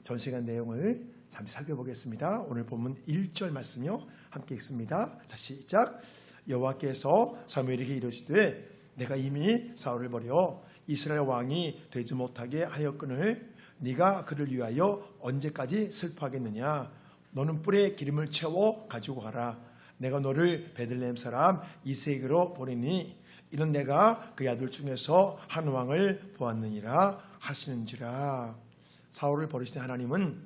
전시간 내용을 잠시 살펴보겠습니다. 오늘 본문 1절 말씀이요 함께 읽습니다. 자, 시작. 여호와께서 사무엘에게 이르시되 내가 이미 사울을 버려 이스라엘 왕이 되지 못하게 하였거늘 네가 그를 위하여 언제까지 슬퍼하겠느냐. 너는 뿔에 기름을 채워 가지고 가라. 내가 너를 베들레헴 사람 이새에게로 보내니 이는 내가 그 아들 중에서 한 왕을 보았느니라 하시는지라. 사울을 버리신 하나님은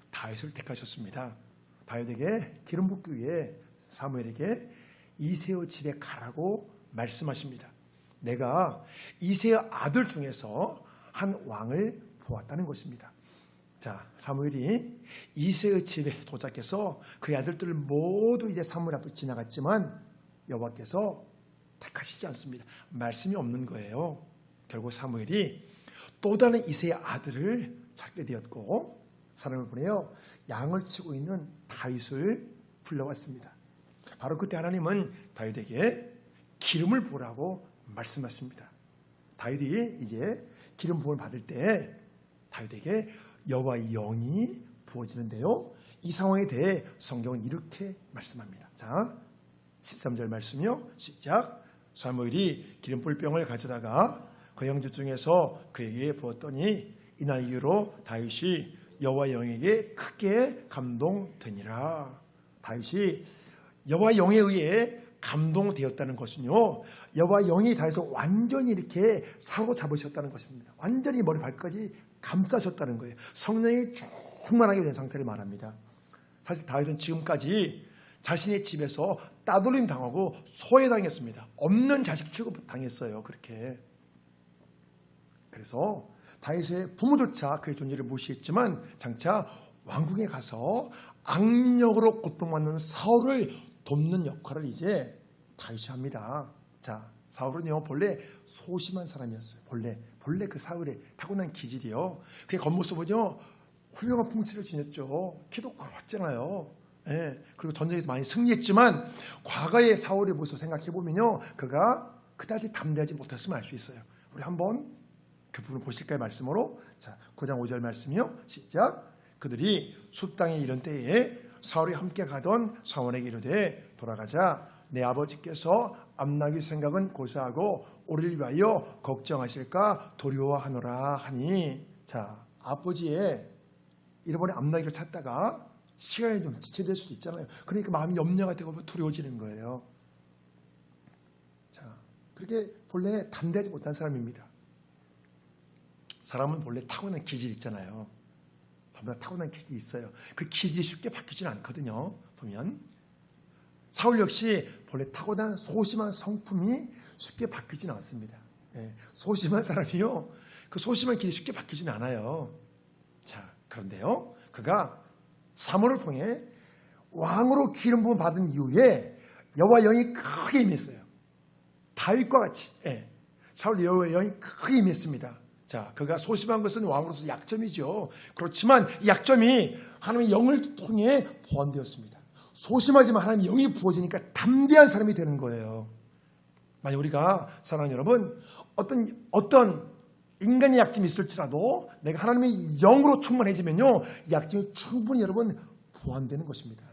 다윗을 택하셨습니다. 다윗에게 기름 붓기 위해 사무엘에게 이새의 집에 가라고 말씀하십니다. 내가 이새의 아들 중에서 한 왕을 보았다는 것입니다. 자, 사무엘이 이새의 집에 도착해서 그의 아들들을 모두 이제 사무엘 앞을 지나갔지만 여호와께서 택하시지 않습니다. 말씀이 없는 거예요. 결국 사무엘이 또 다른 이새의 아들을 찾게 되었고 사람을 보내어 양을 치고 있는 다윗을 불러왔습니다. 바로 그때 하나님은 다윗에게 기름을 부으라고 말씀하십니다. 다윗이 이제 기름 부음을 받을 때 다윗에게 여호와의 영이 부어지는데요. 이 상황에 대해 성경은 이렇게 말씀합니다. 자, 13절 말씀이요. 시작. 사무엘이 기름 뿔병을 가져다가 그 형제 중에서 그에게 부었더니 이날 이후로 다윗이 여호와의 영에게 크게 감동되니라. 다윗이 여호와의 영에 의해 감동되었다는 것은요, 여호와의 영이 다윗을 완전히 이렇게 사로잡으셨다는 것입니다. 완전히 머리 발까지 감싸셨다는 거예요. 성령이 충만하게 된 상태를 말합니다. 사실 다윗은 지금까지 자신의 집에서 따돌림 당하고 소외당했습니다. 없는 자식 취급 당했어요. 그렇게. 그래서 다윗의 부모조차 그의 존재를 무시했지만 장차 왕궁에 가서 악력으로 고통받는 사울을 돕는 역할을 이제 다윗이 합니다. 자, 사울은요 본래 소심한 사람이었어요. 본래 그 사울의 타고난 기질이요. 그의 겉모습은요 훌륭한 풍치를 지녔죠. 키도 컸잖아요. 예, 그리고 전쟁에서 많이 승리했지만 과거의 사울의 모습 생각해 보면요, 그가 그다지 담대하지 못했음을 알 수 있어요. 우리 한번 그 부분 보실까요? 말씀으로. 자, 9장 5절 말씀이요. 시작. 그들이 숲 땅에 이른 때에 사울이 함께 가던 사원에게 이르되 돌아가자. 내 아버지께서 암나귀 생각은 고사하고 우리를 위하여 걱정하실까 두려워하노라 하니. 자, 아버지의 잃어버린 암나귀를 찾다가 시간이 좀 지체될 수도 있잖아요. 그러니까 마음이 염려가 되고 두려워지는 거예요. 자, 그렇게 본래 담대하지 못한 사람입니다. 사람은 본래 타고난 기질이 있잖아요. 전부 다 타고난 기질이 있어요. 그 기질이 쉽게 바뀌지는 않거든요. 보면 사울 역시 본래 타고난 소심한 성품이 쉽게 바뀌지는 않습니다. 예, 소심한 사람이요, 그 소심한 길이 쉽게 바뀌지는 않아요. 자, 그런데요, 그가 사무엘을 통해 왕으로 기름 부음 받은 이후에 여호와 영이 크게 임했어요. 다윗과 같이. 예, 사울 여호와 영이 크게 임했습니다. 자, 그가 소심한 것은 왕으로서 약점이죠. 그렇지만 이 약점이 하나님의 영을 통해 보완되었습니다. 소심하지만 하나님의 영이 부어지니까 담대한 사람이 되는 거예요. 만약 우리가 사랑하는 여러분, 어떤 인간의 약점이 있을지라도 내가 하나님의 영으로 충만해지면요, 이 약점이 충분히 여러분 보완되는 것입니다.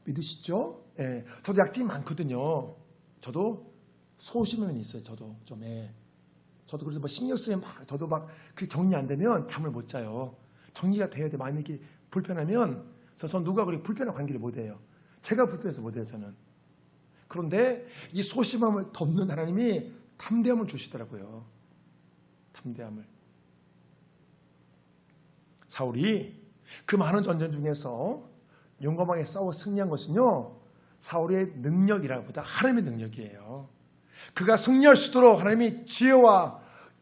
믿으시죠? 예, 저도 약점이 많거든요. 저도 소심한 면이 있어요. 저도 좀. 예. 저도 그래서 신경 쓰면 저도 그 정리 안 되면 잠을 못 자요. 정리가 돼야 돼. 마음이 이렇게 불편하면. 그래서 전 누가 그렇게 불편한 관계를 못 해요. 제가 불편해서 못 해요, 저는. 그런데 이 소심함을 덮는 하나님이 담대함을 주시더라고요. 담대함을. 사울이 그 많은 전쟁 중에서 용감하게 싸워 승리한 것은요, 사울의 능력이라보다 하나님의 능력이에요. 그가 승리할 수 있도록 하나님이 지혜와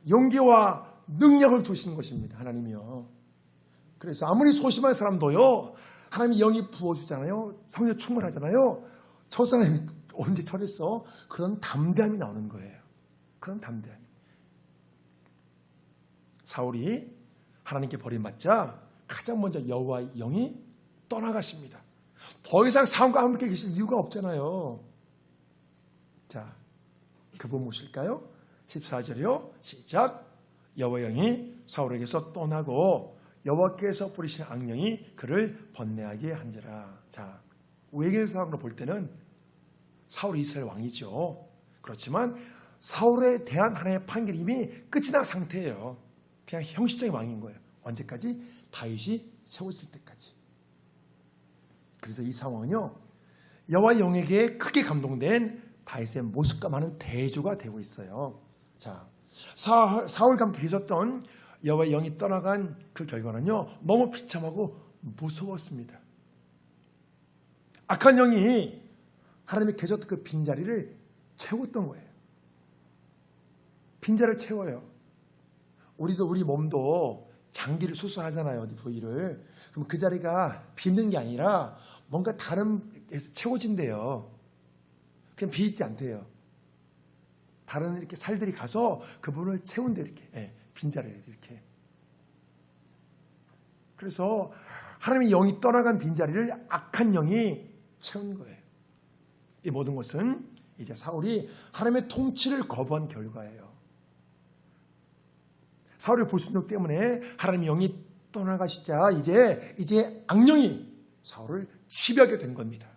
용기와 능력을 주시는 것입니다. 하나님이요. 그래서 아무리 소심한 사람도요, 하나님이 영이 부어주잖아요. 성령 충만하잖아요. 저 사람이 언제 저랬어? 그런 담대함이 나오는 거예요. 그런 담대함이. 사울이 하나님께 버림받자 가장 먼저 여호와의 영이 떠나가십니다. 더 이상 사울과 함께 계실 이유가 없잖아요. 자, 그분 모실까요? 14절이요. 시작. 여호와의 영이 사울에게서 떠나고 여호와께서 뿌리신 악령이 그를 번뇌하게 한지라. 자, 외계사상으로 볼 때는 사울이 이스라엘 왕이죠. 그렇지만 사울에 대한 하나님의 판결이 이미 끝이 난 상태예요. 그냥 형식적인 왕인 거예요. 언제까지? 다윗이 세워질 때까지. 그래서 이 상황은요, 여호와의 영에게 크게 감동된 다윗의 모습과 많은 대조가 되고 있어요. 자, 사울과 함께 계셨던 여호와의 영이 떠나간 그 결과는요, 너무 비참하고 무서웠습니다. 악한 영이 하나님이 계셨던 그 빈자리를 채웠던 거예요. 빈자리를 채워요. 우리도 우리 몸도 장기를 수술하잖아요. 어디 부위를. 그럼 그 자리가 비는 게 아니라 뭔가 다른 데서 채워진대요. 그냥 비있지 않대요. 다른 이렇게 살들이 가서 그 부분을 채운대요. 이렇게. 빈자리를 이렇게. 그래서 하나님의 영이 떠나간 빈자리를 악한 영이 채운 거예요. 이 모든 것은 이제 사울이 하나님의 통치를 거부한 결과예요. 사울의 불순종 때문에 하나님의 영이 떠나가시자 이제 악령이 사울을 지배하게 된 겁니다.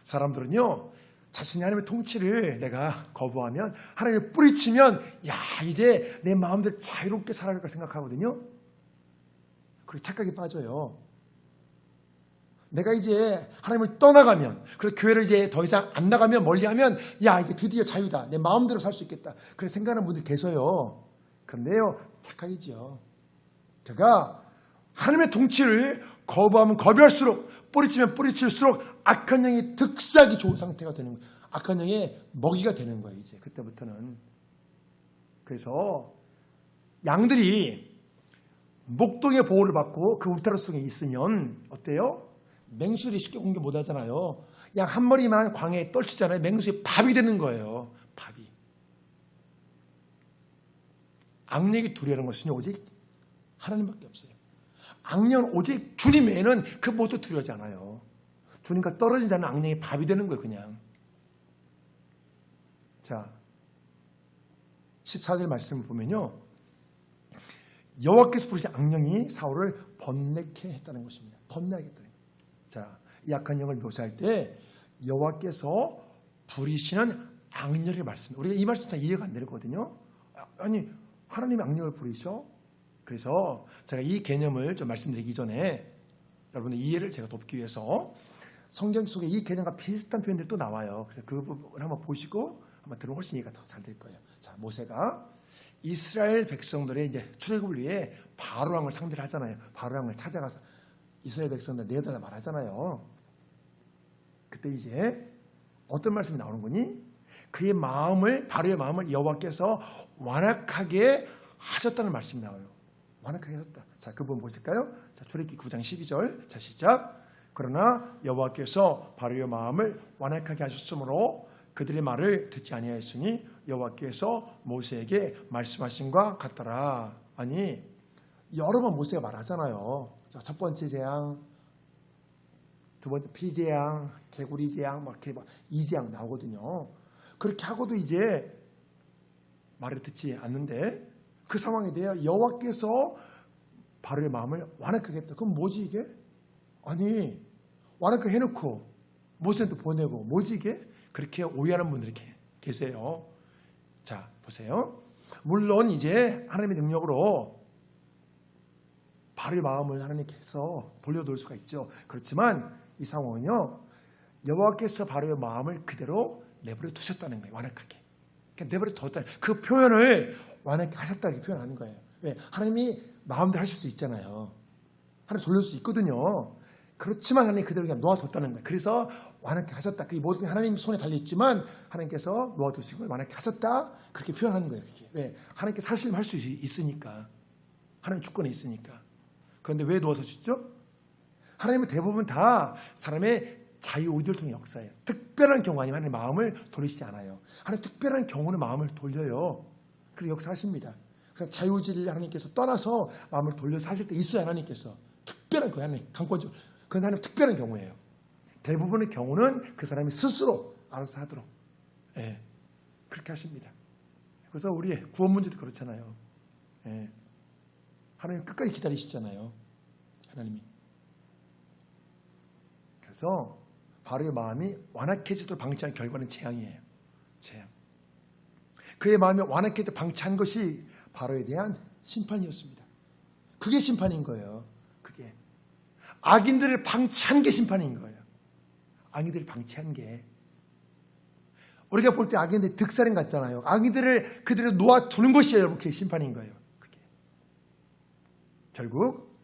사람들은요, 자신이 하나님의 통치를 내가 거부하면, 하나님을 뿌리치면, 이제 내 마음대로 자유롭게 살아갈 까 생각하거든요. 그게 착각에 빠져요. 내가 이제 하나님을 떠나가면, 그리고 교회를 이제 더 이상 안 나가면, 멀리하면, 이제 드디어 자유다. 내 마음대로 살 수 있겠다. 그렇게 생각하는 분들이 계세요. 그런데요, 착각이죠. 그가 하나님의 통치를 거부하면 거부할수록, 뿌리치면 뿌리칠수록 악한 영이 득세하기 좋은 상태가 되는 거예요. 악한 영의 먹이가 되는 거예요. 이제 그때부터는. 그래서 양들이 목동의 보호를 받고 그 울타리 속에 있으면 어때요? 맹수들이 쉽게 공격 못 하잖아요. 양 한 마리만 광야에 떨치잖아요. 맹수의 밥이 되는 거예요. 밥이. 악령이 두려워하는 것은 오직 하나님밖에 없어요. 악령은 오직 주님 외에는 그 모두 두려워하지 않아요. 주님과 떨어진 자는 악령의 밥이 되는 거예요. 그냥. 자, 14절 말씀을 보면요, 여호와께서 부르신 악령이 사울을 번뇌케 했다는 것입니다. 번뇌하겠다는 거예요. 자, 이 악한 영을 묘사할 때 여호와께서 부리시는 악령의 말씀, 우리가 이 말씀 다 이해가 안 되거든요. 아니, 하나님이 악령을 부리셔? 그래서 제가 이 개념을 좀 말씀드리기 전에 여러분의 이해를 제가 돕기 위해서 성경 속에 이 개념과 비슷한 표현들이 또 나와요. 그래서 그 부분을 한번 보시고 한번 들으면 훨씬 이해가 더 잘 될 거예요. 자, 모세가 이스라엘 백성들의 이제 출애굽을 위해 바로 왕을 상대를 하잖아요. 바로 왕을 찾아가서 이스라엘 백성들 내달라 말하잖아요. 그때 이제 어떤 말씀이 나오는 거니? 그의 마음을, 바로의 마음을 여호와께서 완악하게 하셨다는 말씀이 나와요. 완악하게 하셨다. 자, 그 부분 보실까요? 자, 출애굽기 9장 12절. 자, 시작. 그러나 여호와께서 바로의 마음을 완악하게 하셨으므로 그들의 말을 듣지 아니하였으니 여호와께서 모세에게 말씀하신 것 같더라. 아니, 여러 번 모세가 말하잖아요. 자, 첫 번째 재앙, 두 번째 피재앙, 개구리 재앙, 막 이렇게 이 재앙 나오거든요. 그렇게 하고도 이제 말을 듣지 않는데, 그 상황에 대해 여호와께서 바로의 마음을 완악하게 했다. 그럼 뭐지 이게? 아니, 완악하게 해놓고 모세한테 보내고 뭐지 이게? 그렇게 오해하는 분들이 계세요. 자, 보세요. 물론 이제 하나님의 능력으로 바로의 마음을 하나님께서 돌려놓을 수가 있죠. 그렇지만 이 상황은요, 여호와께서 바로의 마음을 그대로 내버려 두셨다는 거예요. 완악하게. 그러니까 내버려 뒀다는, 그 표현을 완악하게 하셨다 이렇게 표현하는 거예요. 왜? 하나님이 마음대로 하실 수 있잖아요. 하나님 돌릴 수 있거든요. 그렇지만 하나님 그대로 그냥 놓아뒀다는 거예요. 그래서 완악하게 하셨다. 그게 모든 게 하나님 손에 달려있지만 하나님께서 놓아두시고 완악하게 하셨다. 그렇게 표현하는 거예요. 그게. 왜? 하나님께 사실을 할 수 있으니까. 하나님 주권에 있으니까. 그런데 왜 놓아두셨죠? 하나님은 대부분 다 사람의 자유의지를 통해 역사해요. 특별한 경우 아니면 하나님 마음을 돌리시지 않아요. 하나님 특별한 경우는 마음을 돌려요. 그리고 역사하십니다. 그래서 자유의지를 하나님께서 떠나서 마음을 돌려서 하실 때 있어요. 하나님께서 특별한 거예요. 하나님 강권적. 그건 하나님 특별한 경우예요. 대부분의 경우는 그 사람이 스스로 알아서 하도록, 그렇게 하십니다. 그래서 우리의 구원 문제도 그렇잖아요. 하나님 끝까지 기다리시잖아요. 하나님이. 그래서 바로의 마음이 완악해지도록 방치한 결과는 재앙이에요. 재앙. 그의 마음이 완악해지도록 방치한 것이 바로에 대한 심판이었습니다. 그게 심판인 거예요. 그게. 악인들을 방치한 게 심판인 거예요. 악인들을 방치한 게. 우리가 볼 때 악인들이 득살인 같잖아요. 악인들을 그대로 놓아두는 것이 여러분 그게 심판인 거예요. 그게. 결국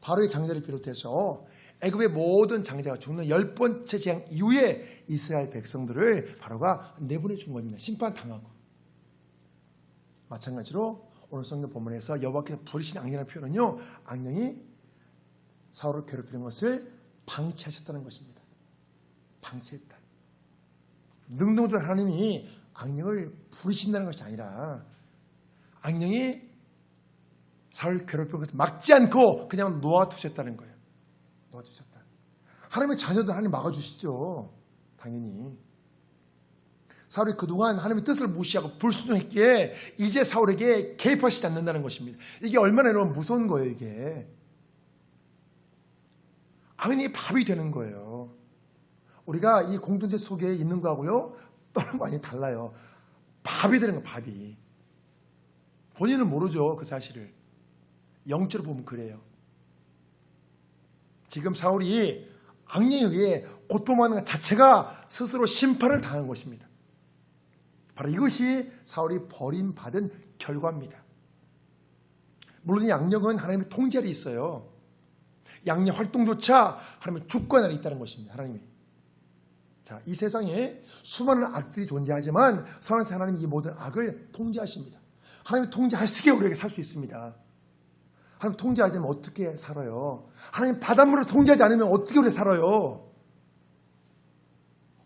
바로의 장자를 비롯해서 애굽의 모든 장자가 죽는 10번째 재앙 이후에 이스라엘 백성들을 바로가 내보내 준 겁니다. 심판당하고. 마찬가지로 오늘 성경 본문에서 여호와께서 부르신 악령이라는 표현은요, 악령이 사울을 괴롭히는 것을 방치하셨다는 것입니다. 방치했다. 능동적 하나님이 악령을 부르신다는 것이 아니라 악령이 사울을 괴롭히는 것을 막지 않고 그냥 놓아두셨다는 거예요. 놓아주셨다. 하나님의 자녀들 하나님 막아주시죠. 당연히. 사울이 그동안 하나님의 뜻을 무시하고 불순종했기에 이제 사울에게 개입하시지 않는다는 것입니다. 이게 얼마나 여러분 무서운 거예요. 이게. 악령이 밥이 되는 거예요. 우리가 이 공동체 속에 있는 거하고요, 떠나는 거 완전히 달라요. 밥이 되는 거예요. 밥이. 본인은 모르죠. 그 사실을. 영적으로 보면 그래요. 지금 사울이 악령에 의해 고통받는 것 자체가 스스로 심판을 당한 것입니다. 바로 이것이 사울이 버림받은 결과입니다. 물론 이 악령은 하나님의 통제 아래 있어요. 악령 활동조차 하나님의 주권 아래 있다는 것입니다. 하나님이. 자, 이 세상에 수많은 악들이 존재하지만 선하신 하나님이 이 모든 악을 통제하십니다. 하나님이 통제하시기에 우리에게 살 수 있습니다. 하나님 통제하지 않으면 어떻게 살아요? 하나님 바닷물을 통제하지 않으면 어떻게 우리 살아요?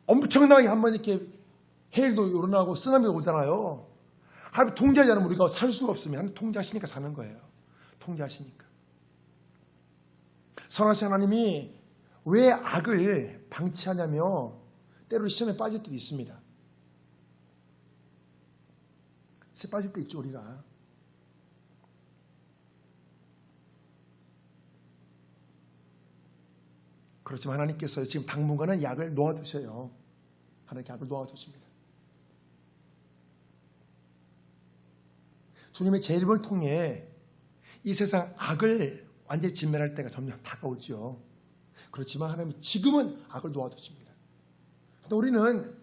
엄청나게 한번 이렇게 해일도 일어나고 쓰나미가 오잖아요. 하나님 통제하지 않으면 우리가 살 수가 없습니다. 하나님 통제하시니까 사는 거예요. 통제하시니까. 선하신 하나님이 왜 악을 방치하냐며 때로 시험에 빠질 때도 있습니다. 시험에 빠질 때 있죠, 우리가. 그렇지만 하나님께서 지금 당분간은 약을 놓아두셔요. 하나님께 약을 놓아두십니다. 주님의 재림을 통해 이 세상 악을 완전히 진멸할 때가 점점 다가오죠. 그렇지만 하나님이 지금은 악을 놓아두십니다. 근데 우리는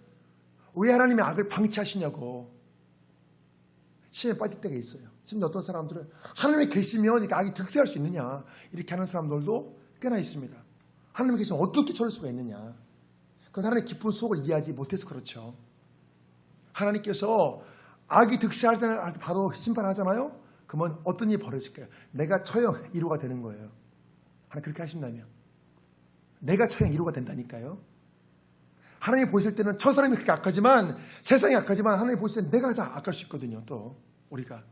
왜 하나님이 악을 방치하시냐고 시험에 빠질 때가 있어요. 심지어 어떤 사람들은 하나님이 계시면 이렇게 악이 득세할 수 있느냐 이렇게 하는 사람들도 꽤나 있습니다. 하나님이 계시면 어떻게 저럴 수가 있느냐. 그건 하나님의 깊은 속을 이해하지 못해서 그렇죠. 하나님께서 악이 득세할 때는 바로 심판하잖아요. 그러면 어떤 일이 벌어질까요? 내가 처형 1호가 되는 거예요. 하나님 그렇게 하신다면 내가 처형 1호가 된다니까요. 하나님이 보실 때는 저 사람이 그렇게 악하지만 세상이 악하지만 하나님이 보실 때는 내가 다 악할 수 있거든요. 또 우리가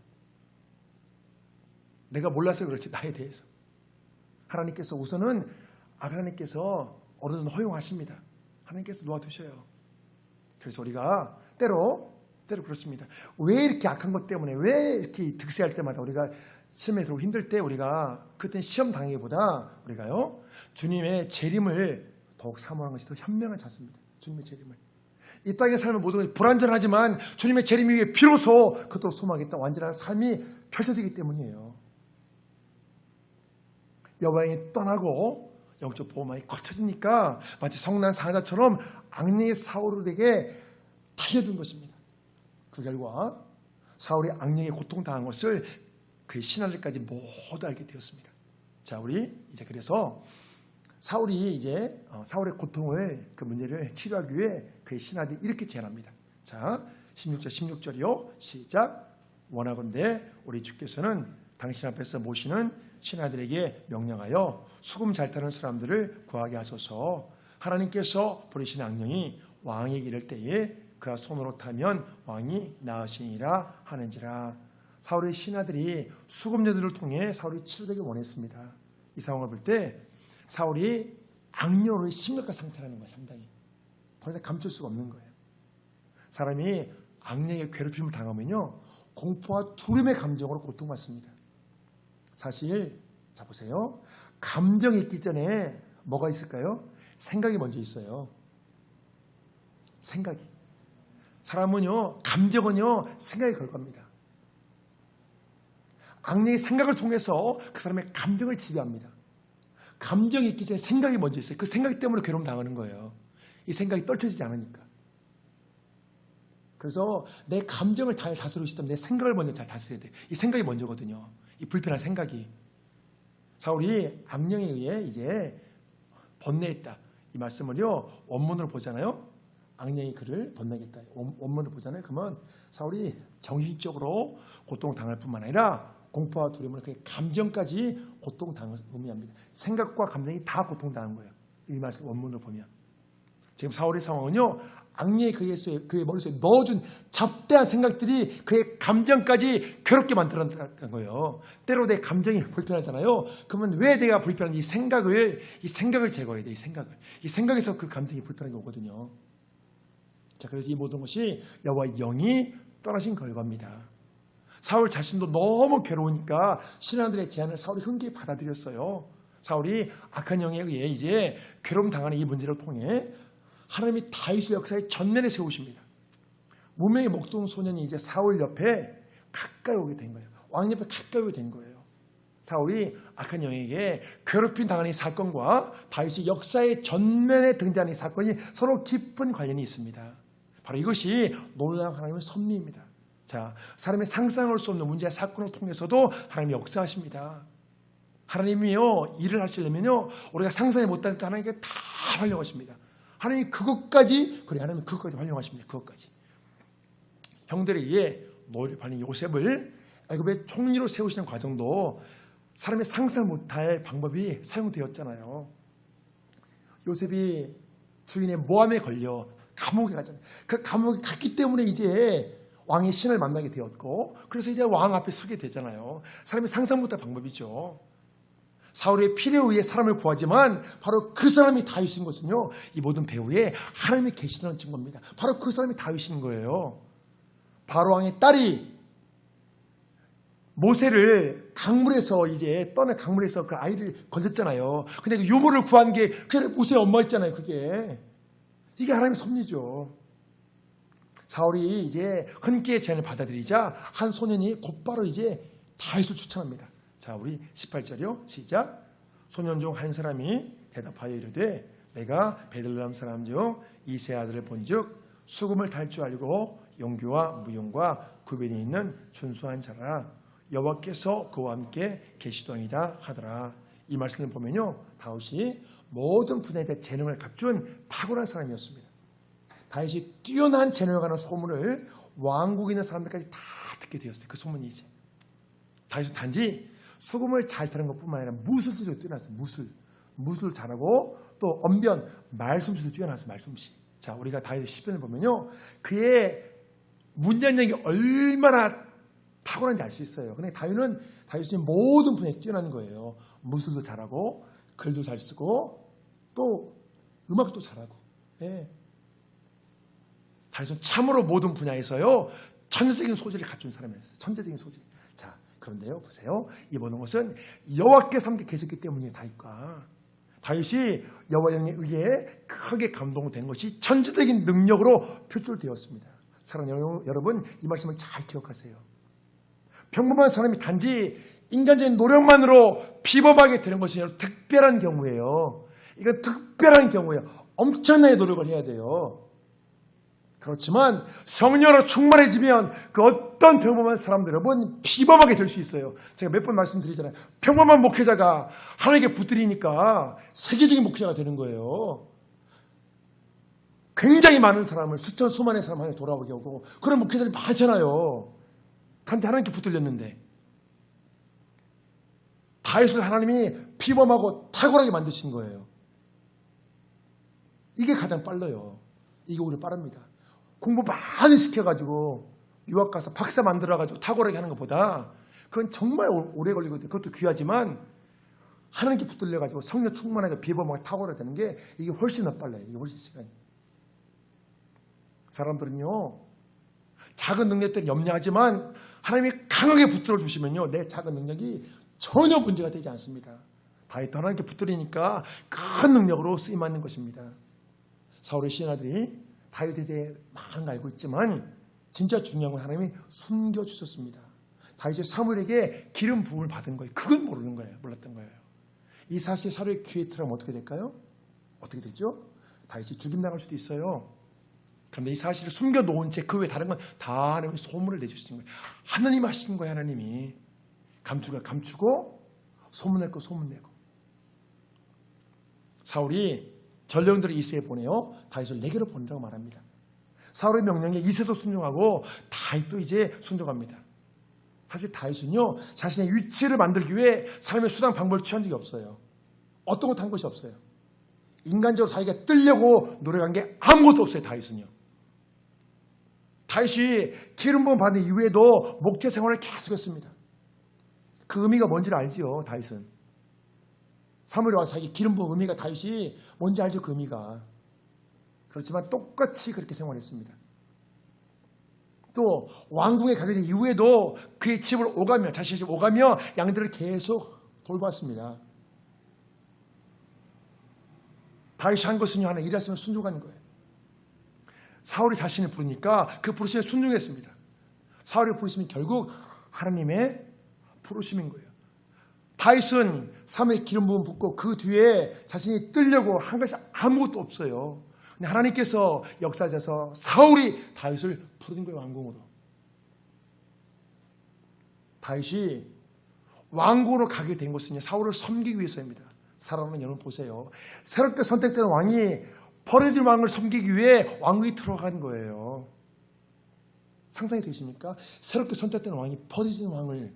내가 몰라서 그렇지 나에 대해서 하나님께서 우선은 하나님께서 어느 정도 허용하십니다. 하나님께서 놓아두셔요. 그래서 우리가 때로 그렇습니다. 왜 이렇게 악한 것 때문에 왜 이렇게 득세할 때마다 우리가 시험에 들고 힘들 때 우리가 그때 시험 당하기보다 우리가요 주님의 재림을 더욱 사모하는 것이 더 현명한 자세입니다. 주님의 재림을. 이 땅의 삶은 모두 불완전하지만 주님의 재림 위에 비로소 그토록 소망했던 완전한 삶이 펼쳐지기 때문이에요. 여호와의 떠나고 영적 보호망이 거쳐지니까 마치 성난 사자처럼 악령의 사울에게 달려든 것입니다. 그 결과 사울이 악령에 고통당한 것을 그의 신하들까지 모두 알게 되었습니다. 자, 우리 이제 그래서 사울이 이제 사울의 고통을 그 문제를 치료하기 위해 그의 신하들이 이렇게 제안합니다. 자, 16절이요. 시작. 원하건대 우리 주께서는 당신 앞에서 모시는 신하들에게 명령하여 수금 잘 타는 사람들을 구하게 하소서. 하나님께서 부르신 악령이 왕에게 이를 때에 그가 손으로 타면 왕이 나으시니라 하는지라. 사울의 신하들이 수금녀들을 통해 사울이 치료되길 원했습니다. 이 상황을 볼 때 사울이 악령으로의 심각한 상태라는 거예요. 상당히 더 이상 감출 수가 없는 거예요. 사람이 악령의 괴롭힘을 당하면요 공포와 두려움의 감정으로 고통받습니다. 사실 자, 보세요. 감정이 있기 전에 뭐가 있을까요? 생각이 먼저 있어요. 생각이. 사람은요, 감정은요, 생각이 결과입니다. 악령의 생각을 통해서 그 사람의 감정을 지배합니다. 감정이 있기 전에 생각이 먼저 있어요. 그 생각 때문에 괴로움 당하는 거예요. 이 생각이 떨쳐지지 않으니까. 그래서 내 감정을 잘 다스리고 싶다면 내 생각을 먼저 잘 다스려야 돼요. 이 생각이 먼저거든요. 이 불편한 생각이. 사울이 악령에 의해 이제 번뇌했다. 이 말씀을요, 원문으로 보잖아요. 악령이 그를 번뇌했다. 원문을 보잖아요. 그러면 사울이 정신적으로 고통당할 뿐만 아니라 공포와 두려움을 그의 감정까지 고통당을 의미합니다. 생각과 감정이 다 고통당한 거예요. 이 말씀 원문을 보면. 지금 사울의 상황은요, 악령이 그의 머릿속에 넣어준 잡대한 생각들이 그의 감정까지 괴롭게 만들어낸 거예요. 때로 내 감정이 불편하잖아요. 그러면 왜 내가 불편한지 이 생각을 제거해야 돼. 이 생각에서 그 감정이 불편한 게 오거든요. 자, 그래서 이 모든 것이 여호와의 영이 떠나신 결과입니다. 사울 자신도 너무 괴로우니까 신하들의 제안을 사울이 흔쾌히 받아들였어요. 사울이 악한 영에 의해 이제 괴로움 당하는 이 문제를 통해 하나님이 다윗의 역사의 전면에 세우십니다. 무명의 목동 소년이 이제 사울 옆에 가까이 오게 된 거예요. 왕 옆에 가까이 오게 된 거예요. 사울이 악한 영에게 괴롭힘 당하는 이 사건과 다윗이 역사의 전면에 등장하는 이 사건이 서로 깊은 관련이 있습니다. 바로 이것이 놀라운 하나님의 섭리입니다. 자, 사람이 상상할 수 없는 문제와 사건을 통해서도 하나님이 역사하십니다. 하나님이요, 일을 하시려면요, 우리가 상상이 못하니까 하나님께 다 활용하십니다. 하나님이 그것까지, 그래, 하나님이 그것까지 활용하십니다. 그것까지. 형들에 의해 노예를 받는 요셉을 애굽의 총리로 세우시는 과정도 사람이 상상 못할 방법이 사용되었잖아요. 요셉이 주인의 모함에 걸려 감옥에 가잖아요. 그 감옥에 갔기 때문에 이제 왕의 신을 만나게 되었고, 그래서 이제 왕 앞에 서게 되잖아요. 사람이 상상 못할 방법이죠. 사울의 필요에 의해 사람을 구하지만 바로 그 사람이 다윗인 것은요, 이 모든 배후에 하나님이 계시다는 증거입니다. 바로 그 사람이 다윗인 거예요. 바로 왕의 딸이 모세를 강물에서 이제 떠나 강물에서 그 아이를 건졌잖아요. 근데 그 유모를 구한 게 그냥 모세의 엄마였잖아요. 이게 하나님의 섭리죠. 사울이 이제 흔쾌히 제안을 받아들이자 한 소년이 곧바로 이제 다윗을 추천합니다. 자, 우리 18절이요. 시작. 소년 중 한 사람이 대답하여 이르되 내가 베들레헴 사람 중 이세 아들을 본즉 수금을 탈 줄 알고 용기와 무용과 구변이 있는 준수한 자라. 여호와께서 그와 함께 계시더이다 하더라. 이 말씀을 보면요, 다윗이 모든 분야에 대해 재능을 갖춘 탁월한 사람이었습니다. 다윗이 뛰어난 재능을 가는 소문을 왕국에 있는 사람들까지 다 듣게 되었어요. 그 소문이 이제 다윗은 단지 수금을 잘 타는 것뿐만 아니라 무술도 뛰어났어요. 무술 잘하고 또 언변, 말솜씨도 뛰어났어요. 말솜씨. 자, 우리가 다윗의 시편을 보면요, 그의 문장력이 얼마나 탁월한지 알 수 있어요. 근데 다윗이 모든 분야에 뛰어난 거예요. 무술도 잘하고 글도 잘 쓰고 또 음악도 잘하고. 예. 다윗은 참으로 모든 분야에서요, 천재적인 소질을 갖춘 사람이었어요. 천재적인 소질. 자, 그런데요, 보세요. 이 모든 것은 여호와께서 함께 계셨기 때문이에요. 다윗이 여호와 영에 의해 크게 감동된 것이 천재적인 능력으로 표출되었습니다. 사랑하는 여러분, 이 말씀을 잘 기억하세요. 평범한 사람이 단지 인간적인 노력만으로 비범하게 되는 것이 특별한 경우예요. 이건 특별한 경우예요. 엄청나게 노력을 해야 돼요. 그렇지만 성령으로 충만해지면 그 어떤 평범한 사람들 여러분 비범하게 될 수 있어요. 제가 몇 번 말씀드리잖아요. 평범한 목회자가 하나님께 붙들이니까 세계적인 목회자가 되는 거예요. 굉장히 많은 사람을 수천 수만의 사람한테 돌아오게 하고 그런 목회자들이 많잖아요. 단지 하나님께 붙들렸는데 다윗을 하나님이 비범하고 탁월하게 만드신 거예요. 이게 가장 빨라요. 이게 오히려 빠릅니다. 공부 많이 시켜가지고 유학 가서 박사 만들어가지고 탁월하게 하는 것보다 그건 정말 오래 걸리거든요. 그것도 귀하지만 하나님께 붙들려가지고 성령 충만하게 비범하게 탁월하게 되는 게 이게 훨씬 더 빨라요. 이게 훨씬 시간이. 사람들은요, 작은 능력들이 염려하지만 하나님이 강하게 붙들어 주시면요, 내 작은 능력이 전혀 문제가 되지 않습니다. 다윗도 하나님께 붙들리니까 큰 능력으로 쓰임받는 것입니다. 사울의 신하들이 다윗에 대해 많은 걸 알고 있지만 진짜 중요한 건 하나님이 숨겨주셨습니다. 다윗이 사무엘에게 기름 부음을 받은 거예요. 그건 모르는 거예요. 몰랐던 거예요. 이 사실이 사울의 귀에 들어가면 어떻게 될까요? 어떻게 되죠? 다윗이 죽임당할 수도 있어요. 그런데 이 사실을 숨겨놓은 채 그 외에 다른 건 다 하나님이 소문을 내주시는 거예요. 하나님 하시는 거예요. 하나님이 감추고 소문낼 거 소문내고. 사울이 전령들을 이세에 보내요. 다윗을 내게로 보내라고 말합니다. 사울의 명령에 이세도 순종하고 다윗도 이제 순종합니다. 사실 다윗은요, 자신의 위치를 만들기 위해 삶의 수단 방법을 취한 적이 없어요. 어떤 것도 한 것이 없어요. 인간적으로 자기가 뜨려고 노력한 게 아무것도 없어요. 다윗은요. 다윗이 기름 부음 받은 이후에도 목재 생활을 계속했습니다. 그 의미가 뭔지를 알지요. 다윗은 사무엘에 와서 자기 기름 부은 의미가 다윗이 뭔지 알죠. 그 의미가. 그렇지만 똑같이 그렇게 생활했습니다. 또 왕궁에 가게 된 이후에도 그의 집을 오가며 자신의 집 오가며 양들을 계속 돌봤습니다. 다윗이 한 것은요, 하나 일했으면 순종하는 거예요. 사울이 자신을 부르니까 그 부르심에 순종했습니다. 사울의 부르심이 결국 하나님의 부르심인 거예요. 다윗은 사무엘 기름 부음 붓고 그 뒤에 자신이 뜨려고 한 것이 아무것도 없어요. 근데 하나님께서 역사하셔서 사울이 다윗을 부르는 거예요. 왕궁으로. 다윗이 왕궁으로 가게 된 것은요, 사울을 섬기기 위해서입니다. 사랑하는 여러분 보세요. 새롭게 선택된 왕이 버려진 왕을 섬기기 위해 왕궁에 들어간 거예요. 상상이 되십니까? 새롭게 선택된 왕이 버려진 왕을.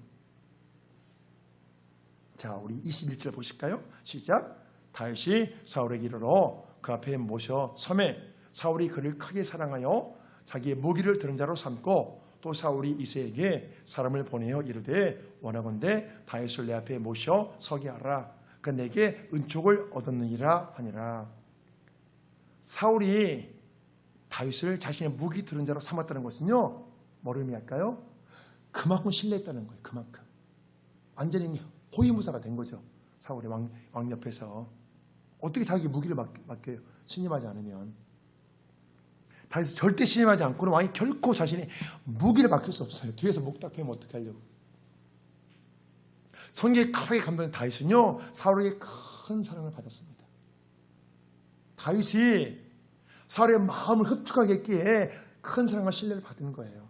자, 우리 21절 보실까요? 시작. 다윗이 사울에게 이르러 그 앞에 모셔 섬에 사울이 그를 크게 사랑하여 자기의 무기를 들은 자로 삼고 또 사울이 이새에게 사람을 보내어 이르되 원하건대 다윗을 내 앞에 모셔 서게 하라. 그 내게 은총을 얻었느니라 하니라. 사울이 다윗을 자신의 무기 들은 자로 삼았다는 것은요, 뭐를 의미할까요? 그만큼 신뢰했다는 거예요. 그만큼 완전히 호위무사가 된 거죠. 사울의 왕 옆에서. 어떻게 자기 무기를 맡겨요? 신임하지 않으면. 다윗은 절대 신임하지 않고는 왕이 결코 자신의 무기를 맡길 수 없어요. 뒤에서 목 닦으면 어떻게 하려고. 성경에 크게 감동된 다윗은요, 사울에게 큰 사랑을 받았습니다. 다윗이 사울의 마음을 흡축하게 했기에 큰 사랑과 신뢰를 받은 거예요.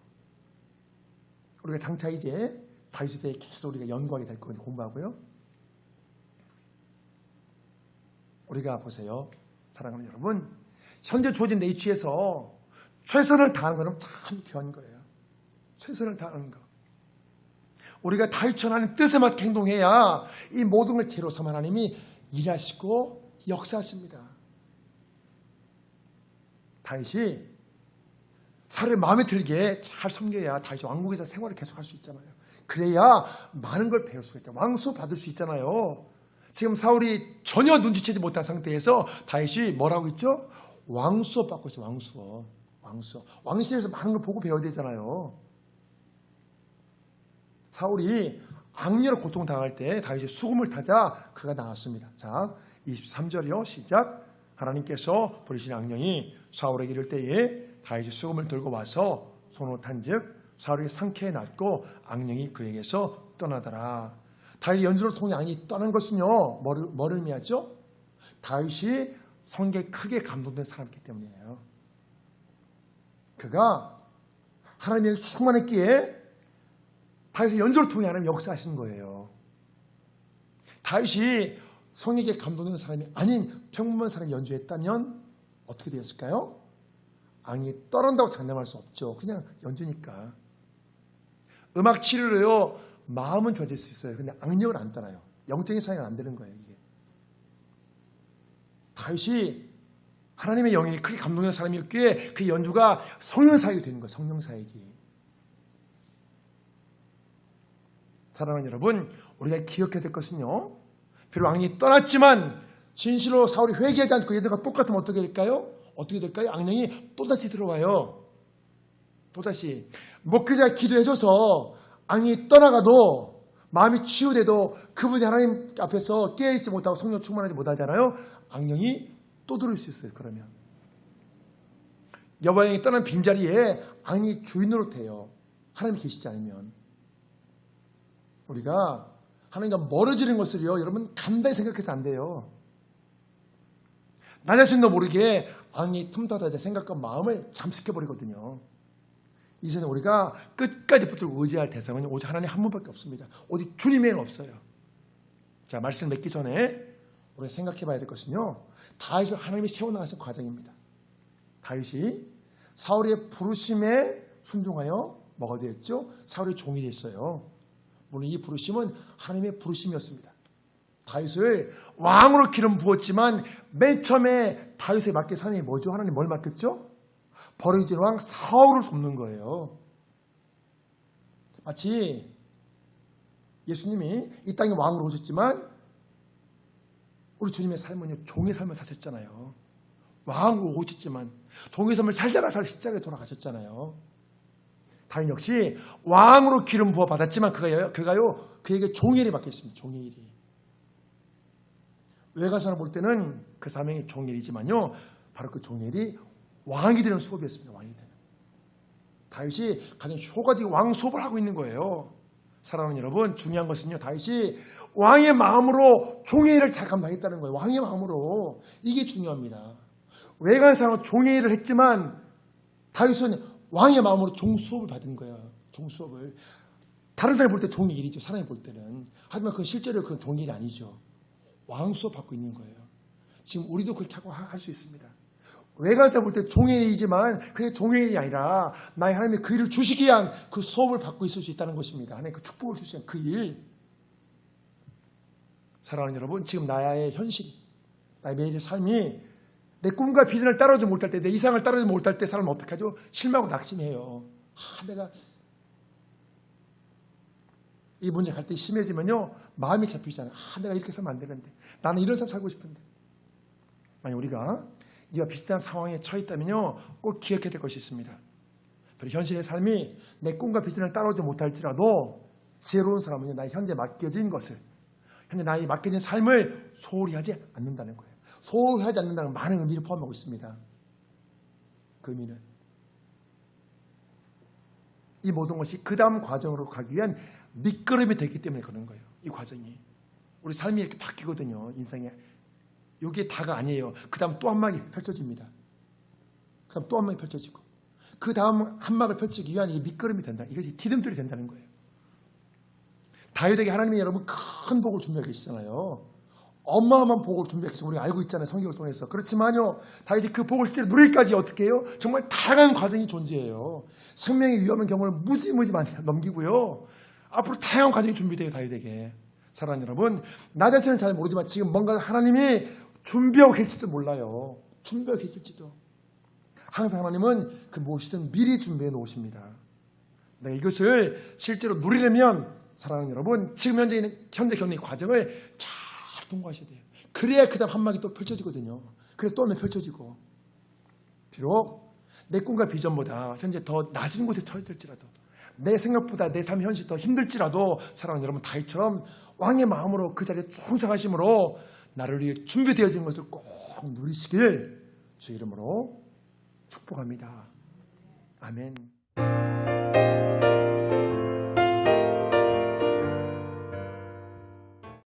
우리가 장차 이제 다윗에 대해 계속 우리가 연구하게 될 거거든요. 공부하고요. 우리가 보세요. 사랑하는 여러분, 현재 주어진 내 위치에서 최선을 다하는 것은 참 귀한 거예요. 최선을 다하는 거. 우리가 다윗처럼 하는 뜻에 맞게 행동해야 이 모든 걸 죄로 삼아 하나님이 일하시고 역사하십니다. 다윗이 사람의 마음에 들게 잘 섬겨야 다윗이 왕국에서 생활을 계속할 수 있잖아요. 그래야 많은 걸 배울 수가 있죠. 왕수 받을 수 있잖아요. 지금 사울이 전혀 눈치채지 못한 상태에서 다윗이 뭐라고 있죠? 왕수업 받고 있어요. 왕수업. 왕실에서 많은 걸 보고 배워야 되잖아요. 사울이 악녀로 고통당할 때 다윗이 수금을 타자 그가 나왔습니다. 자, 23절이요. 시작. 하나님께서 부르신 악령이 사울에게 이를 때에 다윗이 수금을 들고 와서 손으로 탄즉 사울이 상쾌에 낫고 악령이 그에게서 떠나더라. 다윗 연주를 통해 악령이 떠난 것은요, 뭐를 의미하죠? 다윗이 성경에 크게 감동된 사람이기 때문이에요. 그가 하나님의 충만했기에 다윗의 연주를 통해 하나님 역사하신 거예요. 다윗이 성령에 감동된 사람이 아닌 평범한 사람이 연주했다면 어떻게 되었을까요? 악령이 떠난다고 장담할 수 없죠. 그냥 연주니까. 음악 치료로요, 마음은 좋아질 수 있어요. 근데 악령은 안 떠나요. 영적인 사역은 안 되는 거예요. 이게. 다윗이 하나님의 영이 크게 감동된 사람이었기에 그 연주가 성령 사역이 되는 거예요. 성령 사역이. 사랑하는 여러분, 우리가 기억해야 될 것은요, 비록 악령이 떠났지만 진실로 사울이 회개하지 않고 얘들과 똑같으면 어떻게 될까요? 어떻게 될까요? 악령이 또다시 들어와요. 또다시. 목회자가 기도해줘서 악령이 떠나가도 마음이 치유돼도 그분이 하나님 앞에서 깨어있지 못하고 성령 충만하지 못하잖아요. 악령이 또 들을 수 있어요. 그러면 여호와의 떠난 빈자리에 악이 주인 노릇해요. 하나님이 계시지 않으면. 우리가 하나님과 멀어지는 것을요, 여러분 간단히 생각해서 안 돼요. 나 자신도 모르게 악이 틈타다 내 생각과 마음을 잠식해버리거든요. 이 세상에 우리가 끝까지 붙들고 의지할 대상은 오직 하나님 한 분밖에 없습니다. 오직 주님 외에는 없어요. 자, 말씀 맺기 전에 우리가 생각해 봐야 될 것은요, 다윗을 하나님이 세워나가신 과정입니다. 다윗이 사울의 부르심에 순종하여 뭐가 되었죠? 사울의 종이 됐어요. 물론 이 부르심은 하나님의 부르심이었습니다. 다윗을 왕으로 기름 부었지만 맨 처음에 다윗에 맡긴 사명이 뭐죠? 하나님 뭘 맡겼죠? 버려진 왕 사울을 돕는 거예요. 마치 예수님이 이 땅에 왕으로 오셨지만 우리 주님의 삶은요, 종의 삶을 사셨잖아요. 왕으로 오셨지만 종의 삶을 살다가 십자가에 돌아가셨잖아요. 다윗 역시 왕으로 기름 부어 받았지만 그에게 종의 일이 맡겼습니다. 종의 일이. 외관상으로 볼 때는 그 사명이 종의 일이지만요, 바로 그 종의 일이 왕이 되는 수업이었습니다. 왕이 되는. 다윗이 가장 효과적인 왕 수업을 하고 있는 거예요. 사랑하는 여러분, 중요한 것은요, 다윗이 왕의 마음으로 종의 일을 잘 감당했다는 거예요. 왕의 마음으로. 이게 중요합니다. 외관상으로 종의 일을 했지만 다윗은 왕의 마음으로 종 수업을 받은 거예요. 종 수업을. 다른 사람이 볼 때 종의 일이죠. 사람이 볼 때는. 하지만 그건 실제로 그건 종의 일이 아니죠. 왕 수업 받고 있는 거예요. 지금 우리도 그렇게 하고 할 수 있습니다. 외관상 볼 때 종의 일이지만 그게 종의 일이 아니라 나의 하나님의 그 일을 주시기 위한 그 수업을 받고 있을 수 있다는 것입니다. 하나님 그 축복을 주시는 그 일. 사랑하는 여러분, 지금 나의 현실, 나의 매일의 삶이 내 꿈과 비전을 따라오지 못할 때, 내 이상을 따라오지 못할 때 사람은 어떻게 하죠? 실망하고 낙심해요. 내가 이 문제 갈등이 심해지면요, 마음이 잡히잖아요. 내가 이렇게 살면 안 되는데, 나는 이런 삶 살고 싶은데. 만약 우리가 이와 비슷한 상황에 처해 있다면요, 꼭 기억해야 될 것이 있습니다. 그리고 현실의 삶이 내 꿈과 비전을 따라오지 못할지라도 지혜로운 사람은요, 나의 현재 맡겨진 것을, 현재 나의 맡겨진 삶을 소홀히 하지 않는다는 거예요. 소홀히 하지 않는다는 많은 의미를 포함하고 있습니다. 그 의미는 이 모든 것이 그 다음 과정으로 가기 위한 밑거름이 되기 때문에 그런 거예요. 이 과정이. 우리 삶이 이렇게 바뀌거든요. 인생에. 여기에 다가 아니에요. 그 다음 또 한 막이 펼쳐집니다. 그 다음 또 한 막이 펼쳐지고, 그 다음 한 막을 펼치기 위한 이 밑거름이 된다. 이것이 디딤돌이 된다는 거예요. 다윗에게 하나님이 여러분 큰 복을 준비하고 계시잖아요. 어마어마한 복을 준비하고 계시고 우리가 알고 있잖아요. 성경을 통해서. 그렇지만요, 다윗이 그 복을 실제로 누리기까지 어떻게 해요? 정말 다양한 과정이 존재해요. 생명의 위험한 경우를 무지무지 많이 넘기고요, 앞으로 다양한 과정이 준비돼요. 다윗에게. 사랑하는 여러분, 나 자신은 잘 모르지만 지금 뭔가 하나님이 준비하고 계실지도 몰라요. 준비하고 계실지도. 항상 하나님은 그 무엇이든 미리 준비해 놓으십니다. 내가 이것을 실제로 누리려면 사랑하는 여러분, 지금 현재 겪는 이 과정을 잘 통과하셔야 돼요. 그래야 그 다음 한 막이 또 펼쳐지거든요. 그래야 또 한 번 펼쳐지고, 비록 내 꿈과 비전보다 현재 더 낮은 곳에 처해질지라도, 내 생각보다 내 삶 현실이 더 힘들지라도 사랑하는 여러분, 다윗처럼 왕의 마음으로 그 자리에 충성하심으로 나를 위해 준비되어진 것을 꼭 누리시길 주 이름으로 축복합니다. 아멘.